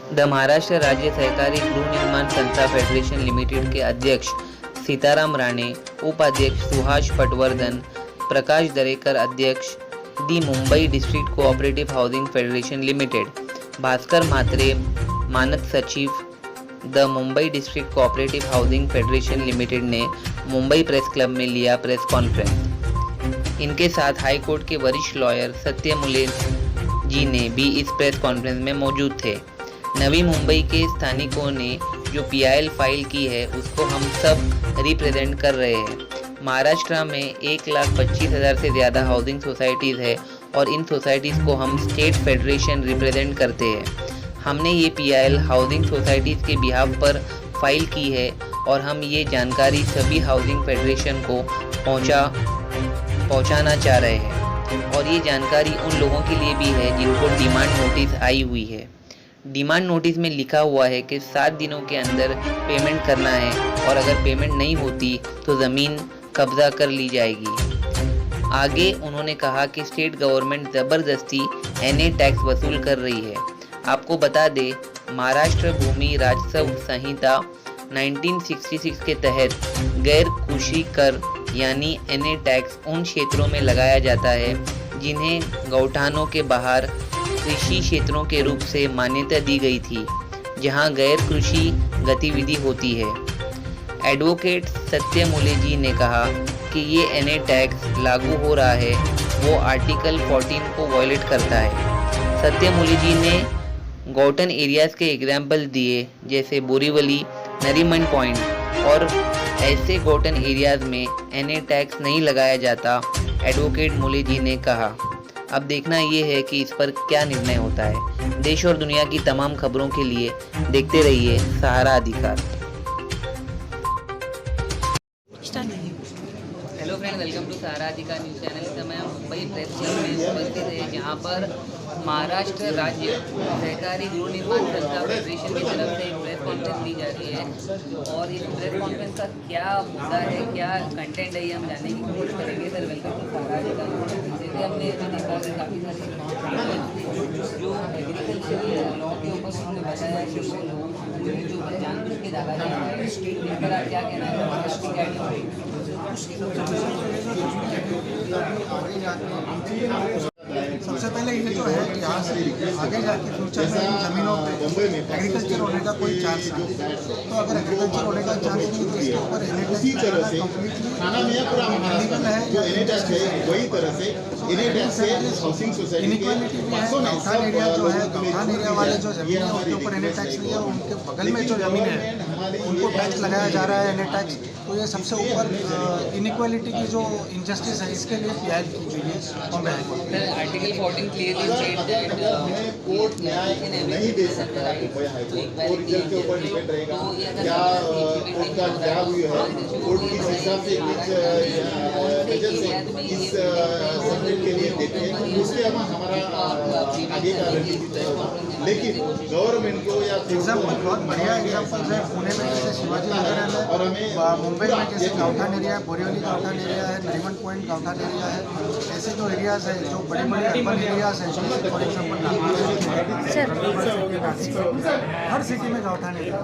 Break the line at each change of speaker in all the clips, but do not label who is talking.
The Maharashtra राज्य सहकारी गृह निर्माण संस्था फेडरेशन लिमिटेड के अध्यक्ष सीताराम राणे, उपाध्यक्ष सुहास पटवर्धन, प्रकाश दरेकर अध्यक्ष, the Mumbai district cooperative housing federation limited, Bhaskar Mhatre मानद सचिव, the Mumbai district cooperative housing federation limited ने मुंबई प्रेस क्लब में लिया प्रेस कॉन्फ्रेंस। इनके साथ हाई कोर्ट के वरिष्ठ लॉयर सत्यमुले जी ने भी इस प्रेस कॉन्फ्रेंस में मौजूद थे। नवी मुंबई के स्थानिकों ने जो पीआईएल फाइल की है उसको हम सब रिप्रेजेंट कर रहे हैं। महाराष्ट्र में 1,25,000 से ज़्यादा हाउसिंग सोसाइटीज़ है और इन सोसाइटीज़ को हम स्टेट फेडरेशन रिप्रेजेंट करते हैं। हमने ये पीआईएल हाउसिंग सोसाइटीज़ के बिहाफ पर फाइल की है और हम ये जानकारी सभी हाउसिंग फेडरेशन को पहुंचाना चाह रहे हैं और ये जानकारी उन लोगों के लिए भी है जिनको डिमांड नोटिस आई हुई है। डिमांड नोटिस में लिखा हुआ है कि 7 दिनों के अंदर पेमेंट करना है और अगर पेमेंट नहीं होती तो ज़मीन कब्जा कर ली जाएगी। आगे उन्होंने कहा कि स्टेट गवर्नमेंट ज़बरदस्ती एनए टैक्स वसूल कर रही है। आपको बता दें, महाराष्ट्र भूमि राजस्व संहिता 1966 के तहत गैर कृषि कर यानी एनए टैक्स उन क्षेत्रों में लगाया जाता है जिन्हें गौठानों के बाहर कृषि क्षेत्रों के रूप से मान्यता दी गई थी, जहां गैर कृषि गतिविधि होती है। एडवोकेट सत्यमुले जी ने कहा कि ये एनए टैक्स लागू हो रहा है वो आर्टिकल 14 को वायलेट करता है। सत्यमुले जी ने गौटन एरियाज़ के एग्जाम्पल दिए जैसे बोरीवली, नरीमन पॉइंट और ऐसे गौटन एरियाज़ में एनए टैक्स नहीं लगाया जाता, एडवोकेट मुले जी ने कहा। अब देखना ये है कि इस पर क्या निर्णय होता है। देश और दुनिया की तमाम खबरों के लिए देखते रहिए सहारा अधिकार। हेलो फ्रेंड, वेलकम टू सहारा अधिकार न्यूज़ चैनल। इस समय हम मुंबई प्रेस क्लब में उपस्थित है जहाँ पर महाराष्ट्र राज्य सहकारी गृह निर्माण संस्था फेडरेशन की तरफ से एक प्रेस कॉन्फ्रेंस दी जा रही है और इस प्रेस कॉन्फ्रेंस का क्या मुद्दा है, क्या कंटेंट है, ये हम जानने की कोशिश करेंगे। सर, वेलकम टू सहारा अधिकार। जैसे हमने देखा है काफ़ी सारी जो एग्रीकल्चर लॉ के ऊपर उन्होंने बताया कि वो लोगों जो जानबूझ के दावा जा रहा है, इस पर आप क्या कहना है? महाराष्ट्र की क्या
सबसे पहले ये जो है कि यहाँ से आगे जाके फ्यूचर में इन जमीनों पे एग्रीकल्चर होने का कोई चांस नहीं है। तो अगर एग्रीकल्चर होने का चांस नहीं तो इसके ऊपर
इसी तरह से खाना में पूरा महाराष्ट्र है जो एनए टैक्स है वही तरह से एनए टैक्स से हाउसिंग सोसाइटी
इनइक्वालिटी भी है। गौठान एरिया जो है, गौठान एरिया वाले जो जमीन है उनके ऊपर एनए टैक्स नहीं है, उनके बगल में जो जमीन है उनको टैक्स लगाया जा रहा है एनए टैक्स। तो ये सबसे ऊपर इनइक्वालिटी की जो इनजस्टिस है इसके लिए पीआईएल की गई है Bombay high court.
Article 14 clearly state that
court न्याय नहीं दे सकता है Mumbai high court. Court result के ऊपर डिपेंड रहेगा क्या कोर्ट का क्या हुई है, कोर्ट किस हिसाब से वजह से इस सब्जेक्ट के लिए देते हैं उसके हम हमारा आगे का रणनीति होगा। लेकिन गवर्नमेंट को या
एग्जाम्पल बहुत बढ़िया एग्जाम्पल है। पुणे में जैसे शिवाजी नगर है और हमें मुंबई में जैसे गौठान एरिया है, बोरीवली गौठान एरिया है, नरीमन पॉइंट गौठान एरिया है। ऐसे जो एरियाज है जो बड़े बड़े अर्बन एरियाज हैं, फॉर एग्जाम्पल हर सिटी में गौठान एरिया,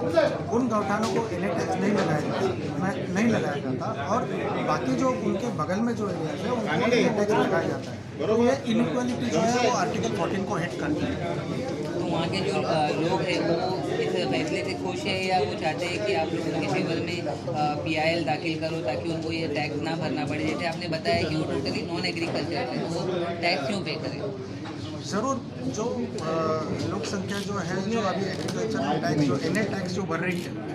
उन गौठानों को एनए टैक्स नहीं लगाया जाता और बाकी जो उनके बगल में जो एरियाज है उनको एनए टैक्स लगाया जाता है। तो ये इनइक्वालिटी जो है वो आर्टिकल 14 को हिट करती है।
तो वहाँ के जो लोग हैं वो इस फैसले से खुश है या वो चाहते हैं कि आप लोगों के फेवर में पीआईएल दाखिल करो ताकि उनको ये टैक्स ना भरना पड़े? जैसे आपने बताया कि वो टोटली नॉन एग्रीकल्चर है तो वो टैक्स क्यों पे करें?
ज़रूर जो लोक संख्या जो है जो अभी एग्रीकल्चर टैक्स जो एनए टैक्स जो भर रही है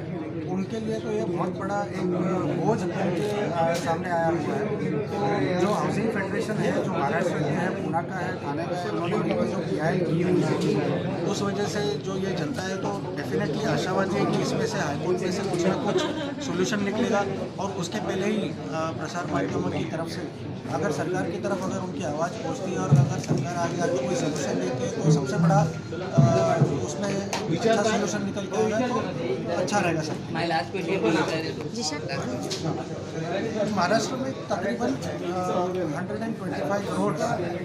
उनके लिए तो ये बहुत बड़ा एक बोझ उनके सामने आया हुआ है। तो जो हाउसिंग फेडरेशन है जो महाराष्ट्र के है, पुणे का है, ठाणे का है, उन्होंने जो पीआईएल की हुई है उस वजह से जो ये जनता है तो डेफिनेटली आशावादी है कि इसमें से हाईकोर्ट में से कुछ ना कुछ सोल्यूशन निकलेगा। और उसके पहले ही प्रसार माध्यमों की तरफ से अगर सरकार की तरफ अगर उनकी आवाज़ पहुँचती है और अगर सरकार आगे आगे कोई सोल्यूशन देती है तो सबसे बड़ा उसमें अच्छा सोल्यूशन निकल के आएगा तो अच्छा रहेगा सब।
माय लास्ट क्वेश्चन
जी सर।
महाराष्ट्र में तकरीबन 125 करोड़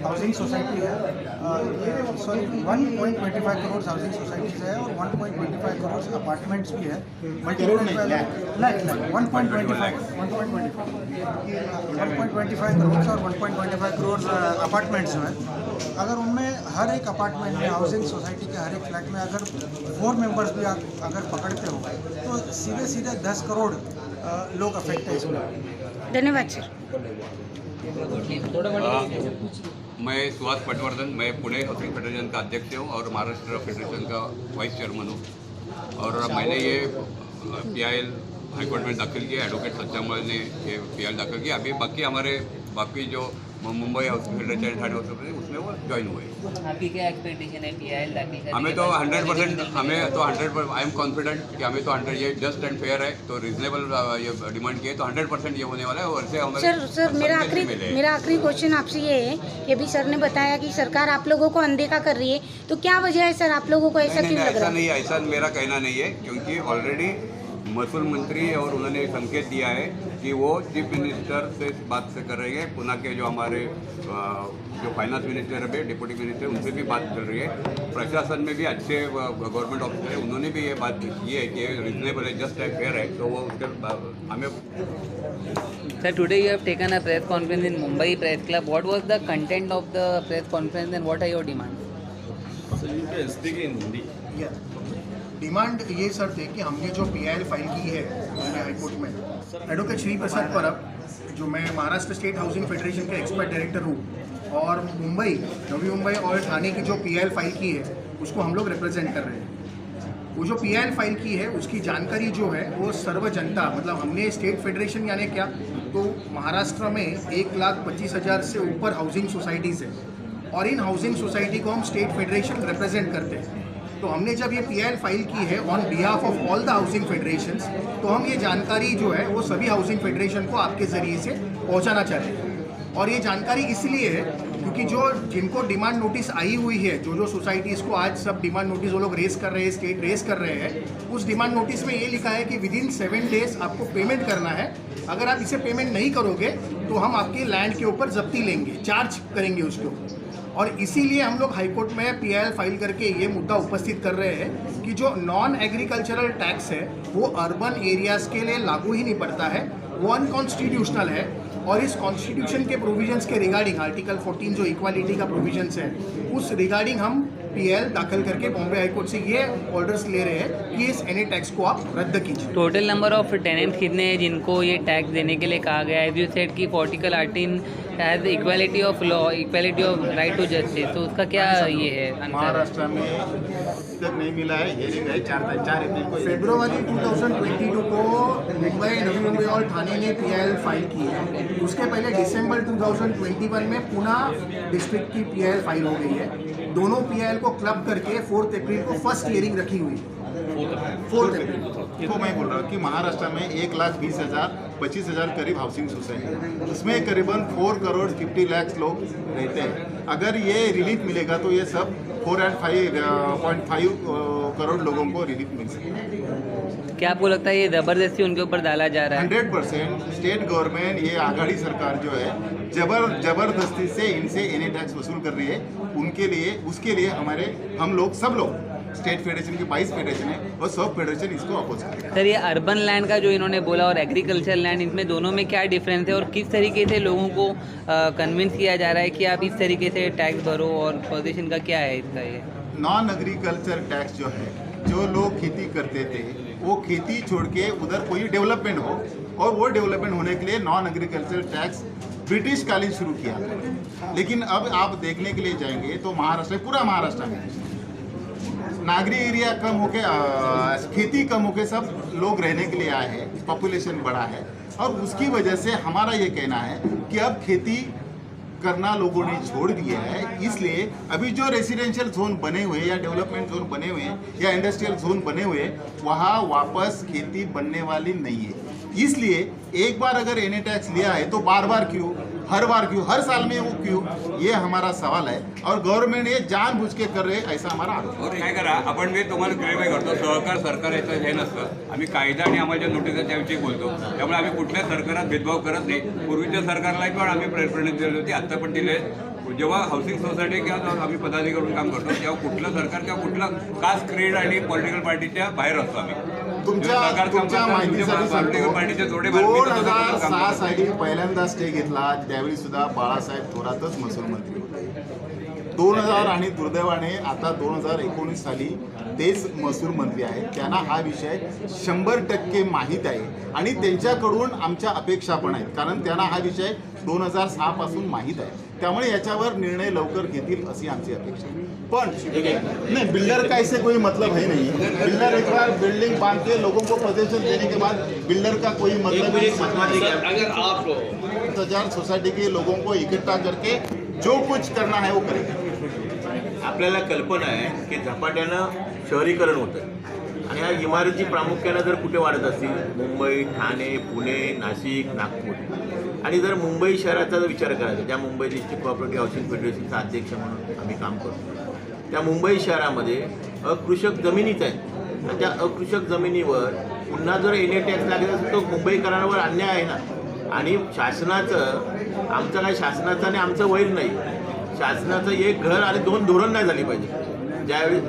हाउसिंग सोसाइटी है, सॉरी 1.25 करोड़ हाउसिंग सोसाइटीज है और 1.25 करोड़ अपार्टमेंट्स भी है।
करोड़ नहीं,
लाख 1.25 करोड़ और 1.25 करोड़ अपार्टमेंट्स जो है, अगर उनमें हर एक अपार्टमेंट में हाउसिंग सोसाइटी के हर एक फ्लैट में अगर 4 मेंबर्स भी अगर पकड़ते हो तो सीधे सीधे 10 करोड़ लोग अफेक्ट है इसमें।
धन्यवाद सर।
मैं सुहास पटवर्धन, मैं पुणे हाउसिंग फेडरेशन का अध्यक्ष हूँ और महाराष्ट्र फेडरेशन का वाइस चेयरमैन हूँ। और मैंने ये PIL हाईकोर्ट में दाखिल किया, एडवोकेट सच्चामल ने ये PIL दाखिल किया। अभी बाकी जो Mumbai house federation Thane house federation उसमें वो ज्वाइन हुए।
आपकी क्या एक्सपेक्टेशन है PIL दाखिल करने
हमें
के
तो
बाद?
100% आई एम कॉन्फिडेंट कि हमें तो 100 ये जस्ट एंड फेयर है, तो रीजनेबल ये डिमांड किए तो 100% ये होने वाला है। और से हमारे
सर मेरा आखिरी क्वेश्चन आपसे ये है कि अभी सर ने बताया कि सरकार आप लोगों को अनदेखा कर रही है, तो क्या वजह है सर आप लोगों को ऐसा क्यों लग रहा है?
ऐसा मेरा कहना नहीं है, क्योंकि ऑलरेडी महसूल मंत्री और उन्होंने संकेत दिया है कि वो चीफ मिनिस्टर से बात से कर रही है। पुणे के जो हमारे जो फाइनेंस मिनिस्टर है, डिप्टी मिनिस्टर, उनसे भी बात चल रही है। प्रशासन में भी अच्छे गवर्नमेंट ऑफिसर है, उन्होंने भी ये बात की है कि रीजनेबल है, जस्ट एंड फेयर है। तो वो उसके हमें
Sir, today you have taken a press conference in Mumbai Press Club. What was the content of the press conference and what are your demands?
So you can speak in Hindi.
Demand ये sir थे कि हमने जो PIL file की है Bombay high court में, advocate Shri Prasad परब, जो मैं महाराष्ट्र स्टेट हाउसिंग फेडरेशन के एक्सपर्ट डायरेक्टर हूँ, और नवी मुंबई और ठाणे की जो PIL फाइल की है उसको हम लोग रिप्रेजेंट कर रहे हैं। वो जो PIL फाइल की है उसकी जानकारी जो है वो सर्व जनता, मतलब हमने स्टेट फेडरेशन यानी क्या, तो महाराष्ट्र में 1,25,000 से ऊपर हाउसिंग सोसाइटीज़ है और इन हाउसिंग सोसाइटी को हम स्टेट फेडरेशन रिप्रेजेंट करते हैं। तो हमने जब ये PIL फाइल की है on behalf of all the housing federations, तो हम ये जानकारी जो है वो सभी हाउसिंग फेडरेशन को आपके ज़रिए से पहुंचाना चाहते हैं। और ये जानकारी इसलिए है क्योंकि जिनको डिमांड नोटिस आई हुई है, जो सोसाइटीज़ को आज सब डिमांड नोटिस वो लोग रेस कर रहे हैं, स्टेट रेस कर रहे हैं, उस डिमांड नोटिस में ये लिखा है कि विदिन 7 डेज आपको पेमेंट करना है। अगर आप इसे पेमेंट नहीं करोगे तो हम आपके लैंड के ऊपर जब्ती लेंगे, चार्ज करेंगे उसको। और इसीलिए हम लोग हाईकोर्ट में PIL फाइल करके ये मुद्दा उपस्थित कर रहे हैं कि जो नॉन एग्रीकल्चरल टैक्स है वो अर्बन एरियाज़ के लिए लागू ही नहीं पड़ता है, वो अनकॉन्स्टिट्यूशनल है। और इस कॉन्स्टिट्यूशन के प्रोविजंस के रिगार्डिंग आर्टिकल 14 जो इक्वालिटी का प्रोविजंस है, उस रिगार्डिंग हम PIL दाखिल करके बॉम्बे हाईकोर्ट से ये ऑर्डर्स ले रहे हैं कि इस एनी टैक्स को आप रद्द कीजिए।
टोटल नंबर ऑफ टेनेंट्स कितने हैं जिनको ये टैक्स देने के लिए कहा गया है? यू सेड कि article 18 has equality of law, equality of right to justice, तो उसका क्या ये है?
महाराष्ट्र में तक नहीं मिला है, हियरिंग है 4 अप्रैल को।
फरवरी 2022 को मुंबई, नवी मुंबई और ठाणे ने PIL फाइल की है। उसके पहले दिसंबर 2021 में पुणे डिस्ट्रिक्ट की PIL फाइल हो गई है। दोनों PIL को क्लब करके 4 अप्रैल को फर्स्ट हियरिंग रखी हुई है। 4 अप्रैल
तो मैं बोल रहा हूँ कि महाराष्ट्र में 1,20,000 25,000 करीब हाउसिंग सोसाइटी, उसमें करीबन 4 करोड़ 50 लाख लोग रहते हैं। अगर ये रिलीफ मिलेगा तो ये सब 4.5 करोड़ लोगों को रिलीफ मिल सकेगा।
क्या आपको लगता है ये ज़बरदस्ती उनके ऊपर डाला जा रहा है?
100% स्टेट गवर्नमेंट, ये आघाड़ी सरकार जो है जबरदस्ती से इनसे एनी टैक्स वसूल कर रही है। उसके लिए हम लोग सब लोग स्टेट फेडरेशन के 22 फेडरेशन है और सब फेडरेशन इसको अपोज कर रहे हैं।
सर, ये अर्बन लैंड का जो इन्होंने बोला और एग्रीकल्चर लैंड, इनमें दोनों में क्या डिफरेंस है और किस तरीके से लोगों को कन्विंस किया जा रहा है कि आप इस तरीके से टैक्स भरो, और पोजीशन का क्या है इसका? ये
नॉन एग्रीकल्चर टैक्स जो है, जो लोग खेती करते थे वो खेती छोड़ के उधर कोई डेवलपमेंट हो, और वो डेवलपमेंट होने के लिए नॉन एग्रीकल्चर टैक्स ब्रिटिश कालीन शुरू किया। लेकिन अब आप देखने के लिए जाएंगे तो पूरा महाराष्ट्र में नागरी एरिया कम होके, खेती कम होके सब लोग रहने के लिए आए हैं, पॉपुलेशन बढ़ा है, और उसकी वजह से हमारा ये कहना है कि अब खेती करना लोगों ने छोड़ दिया है। इसलिए अभी जो रेसिडेंशियल जोन बने हुए या डेवलपमेंट जोन बने हुए या इंडस्ट्रियल जोन बने हुए, वहाँ वापस खेती बनने वाली नहीं है। इसलिए एक बार अगर एनी टैक्स लिया है तो बार बार क्यों? हर बार क्यों, हर साल में वो क्यों, ये हमारा सवाल है। और गवर्नमेंट ये जानबूझ के कर रहे ऐसा हमारा आरोप है।
और काय करा, आपण मी तुम्हाला क्लेरिफाय करतो, सहकार सरकार याचं हे नसतं, आम्ही कायदा आणि आम्हाला ज्या नोटीस आहे त्याविषयी बोलतो, त्यामुळे आम्ही कुठल्या सरकारात भेदभाव करत नाही। पूर्वीच्या सरकारलाही पण आम्ही प्रेफरन्स दिली होती, आता पण दिले। जेव्हा हाऊसिंग सोसायटी किंवा आम्ही पदाधिकारी करून काम करतो तेव्हा कुठलं सरकार किंवा कुठलं कास्ट क्रीड आणि पॉलिटिकल पार्टीच्या बाहेर असतो आम्ही।
तुमच्या माहितीसाठी सांगतो, 2006 साली पहिल्यांदा स्टे घेतला, त्यावेळी सुद्धा बाळासाहेब थोरातच महसूल मंत्री होते। 2000 आणि दुर्दैवाने आता 2019 साली तेच महसूल मंत्री आहेत, त्यांना हा विषय 100% माहीत आहे आणि त्यांच्याकडून आमच्या अपेक्षा पण आहेत, कारण त्यांना हा विषय 2006 पासून माहीत आहे। त्यामुळे याच्यावर निर्णय लवकर घेतील अशी आमची अपेक्षा आहे। पण नहीं, बिल्डर का इससे कोई मतलब है नहीं। बिल्डर एक बार बिल्डिंग बांध के लोगों को पोजीशन देने के बाद बिल्डर का कोई मतलब नहीं।
अगर आप
1000 सोसाइटी के लोगों को इकट्ठा करके जो कुछ करना है वो करेंगे।
आपल्याला कल्पना आहे की झपाट्यानं शहरीकरण होतं आणि ह्या इमारती प्रामुख्यानं जर कुठे वाढत असतील, मुंबई, ठाणे, पुणे, नाशिक, नागपूर, आणि जर मुंबई शहराचा जर विचार करायचा, त्या मुंबई डिस्ट्रिक्ट कोऑपरेटिव्ह हाऊसिंग फेडरेशनचा अध्यक्ष म्हणून आम्ही काम करतो, त्या मुंबई शहरामध्ये अकृषक जमिनीच आहेत आणि त्या अकृषक जमिनीवर पुन्हा जर एन ए टॅक्स लागेल असेल तर मुंबईकरांवर अन्याय आहे ना। आणि शासनाचं, आमचं काय शासनाचं आणि आमचं वैर नाही, शासनाचं एक घर आणि 2 धोरण नाही झाली पाहिजे। ज्यावेळी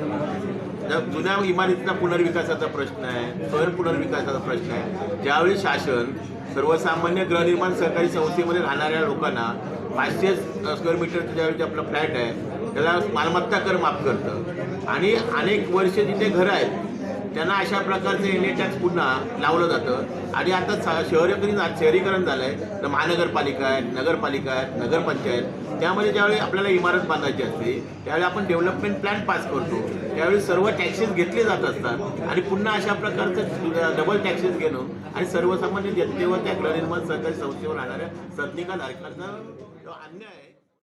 जुन्या इमारतीचा पुनर्विकासाचा प्रश्न आहे, शहर पुनर्विकासाचा प्रश्न आहे, ज्यावेळी शासन सर्वसामान्य गृहनिर्माण सहकारी संस्थेमध्ये राहणाऱ्या लोकांना 500 स्क्वेअर मीटरचं ज्यावेळी आपला फ्लॅट आहे त्याला मालमत्ता कर माफ करतं आणि अनेक वर्ष जिथे घरं आहेत त्यांना अशा प्रकारचं एन ए टॅक्स पुन्हा लावलं जातं। आणि आता शहरीकरण झालं आहे तर महानगरपालिका आहेत, नगरपालिका आहेत, नगरपंचायत, त्यामध्ये ज्यावेळी आपल्याला इमारत बांधायची असते त्यावेळी आपण डेव्हलपमेंट प्लॅन पास करतो, त्यावेळी सर्व टॅक्सेस घेतले जात असतात आणि पुन्हा अशा प्रकारचं डबल टॅक्सेस घेणं आणि सर्वसामान्य जनतेवर त्या गृहनिर्माण सहकारी संस्थेवर राहणाऱ्या सदनिका धारकांना अन्याय आहे।